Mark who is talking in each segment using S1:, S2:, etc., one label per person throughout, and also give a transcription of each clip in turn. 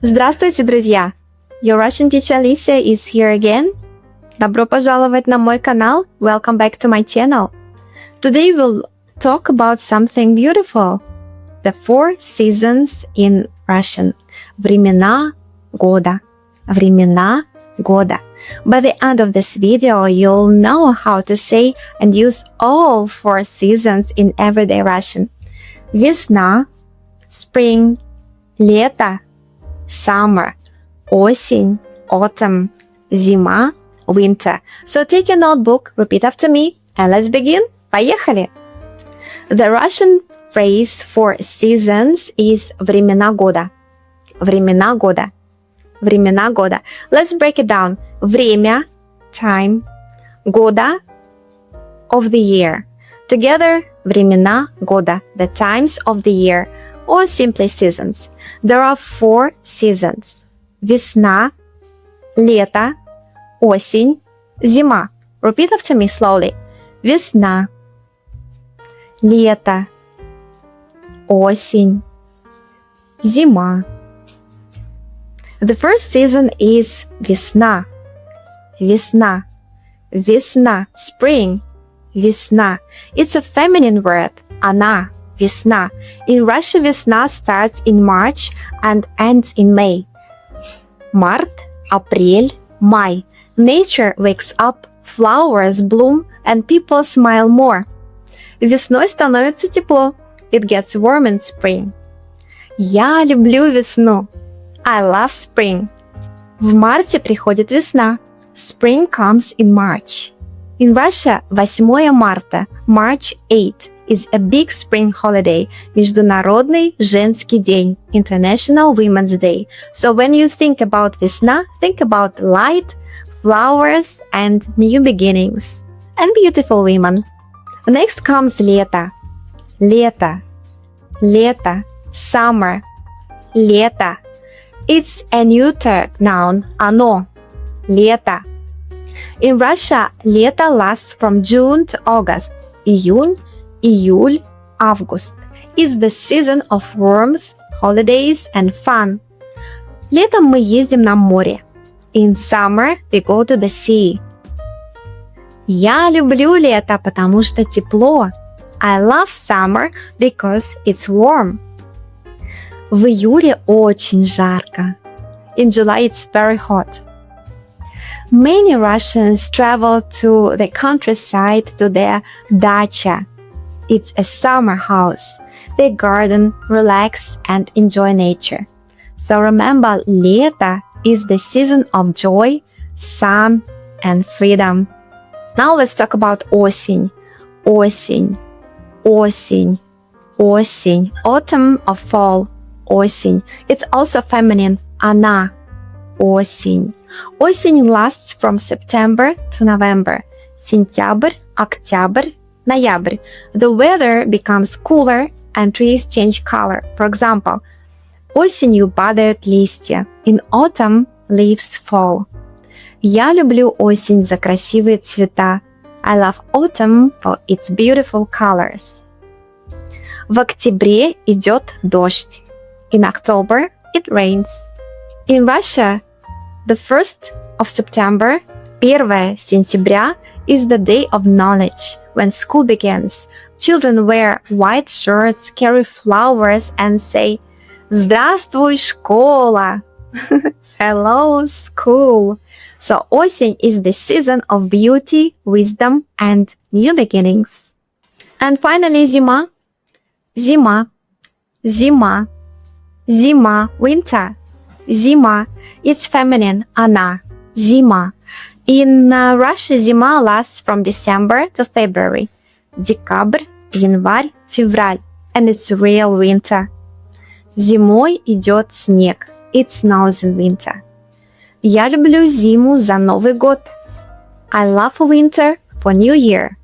S1: Здравствуйте, друзья! Your Russian teacher Olisiia is here again. Добро пожаловать на мой канал. Welcome back to my channel. Today we'll talk about something beautiful. The 4 seasons in Russian. Времена года. Времена года. By the end of this video, you'll know how to say and use all 4 seasons in everyday Russian. Весна, spring, лето, summer, осень, autumn, зима, winter. So take your notebook, repeat after me, and let's begin. Поехали! The Russian phrase for seasons is времена года. Времена года. Времена года. Let's break it down. Время, time, года, of the year. Together, времена года, the times of the year, or simply seasons. There are 4 seasons. Весна, лето, осень, зима. Repeat after me slowly. Весна, лето, осень, зима. The first season is весна. Весна. Весна. Spring. Весна. It's a feminine word. Она. Весна. In Russia, весна starts in March and ends in May. Март, апрель, май. Nature wakes up, flowers bloom, and people smile more. Весной становится тепло. It gets warm in spring. Я люблю весну. I love spring. В марте приходит весна. Spring comes in March. In Russia, 8 марта, March 8, is a big spring holiday, Международный женский день, International Women's Day. So when you think about весна, think about light, flowers, and new beginnings, and beautiful women. Next comes лето. Лето. Лето. Summer. Лето. It's a neuter noun, оно. Лето. In Russia, лето lasts from June to August. Июнь, июль, август is the season of warmth, holidays, and fun. Летом мы ездим на море. In summer, we go to the sea. Я люблю лето, потому что тепло. I love summer because it's warm. В июле очень жарко. In July, it's very hot. Many Russians travel to the countryside to their dacha. It's a summer house. They garden, relax, and enjoy nature. So remember, лето is the season of joy, sun, and freedom. Now let's talk about осень. Осень. Осень. Осень. Autumn or fall. Осень. It's also feminine. Она. Осень. Осень lasts from September to November. Сентябрь, октябрь, ноябрь. The weather becomes cooler and trees change color. For example, осенью падают листья. In autumn, leaves fall. Я люблю осень за красивые цвета. I love autumn for its beautiful colors. В октябре идет дождь. In October, it rains. In Russia, the 1st of September, 1 сентября, is the day of knowledge, when school begins. Children wear white shirts, carry flowers, and say, Здравствуй, школа! Hello, school! So осень is the season of beauty, wisdom, and new beginnings. And finally, зима. Зима. Зима. Зима, winter. Зима. It's feminine. Она. Зима. In Russia, зима lasts from December to February. Декабрь, январь, февраль. And it's real winter. Зимой идет снег. It snows in winter. Я люблю зиму за Новый год. I love winter for New Year.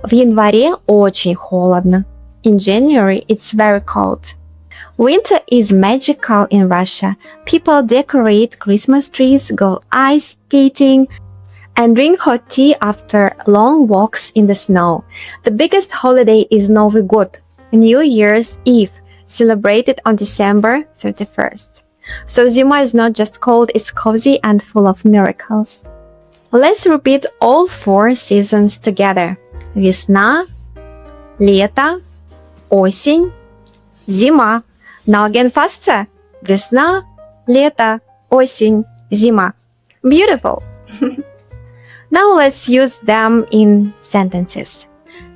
S1: В январе очень холодно. In January, it's very cold. Winter is magical in Russia. People decorate Christmas trees, go ice skating, and drink hot tea after long walks in the snow. The biggest holiday is Новый год, New Year's Eve, celebrated on December 31st. So зима is not just cold, it's cozy and full of miracles. Let's repeat all 4 seasons together. Весна, лето, осень, зима. Now again faster. Весна, лето, осень, зима. Beautiful. Now let's use them in sentences.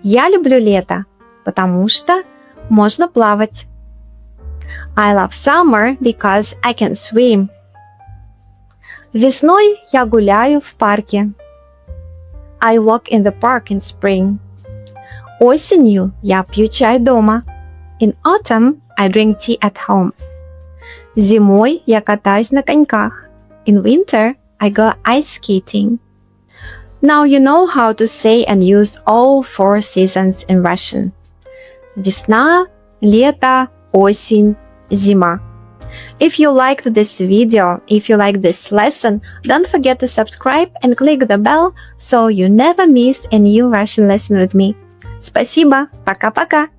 S1: Я люблю лето, потому что можно плавать. I love summer because I can swim. Весной я гуляю в парке. I walk in the park in spring. Осенью я пью чай дома. In autumn, I drink tea at home. Зимой я катаюсь на коньках. In winter, I go ice skating. Now you know how to say and use all 4 seasons in Russian. Весна, лето, осень, зима. If you liked this video, if you like this lesson, don't forget to subscribe and click the bell so you never miss a new Russian lesson with me. Спасибо, пока-пока!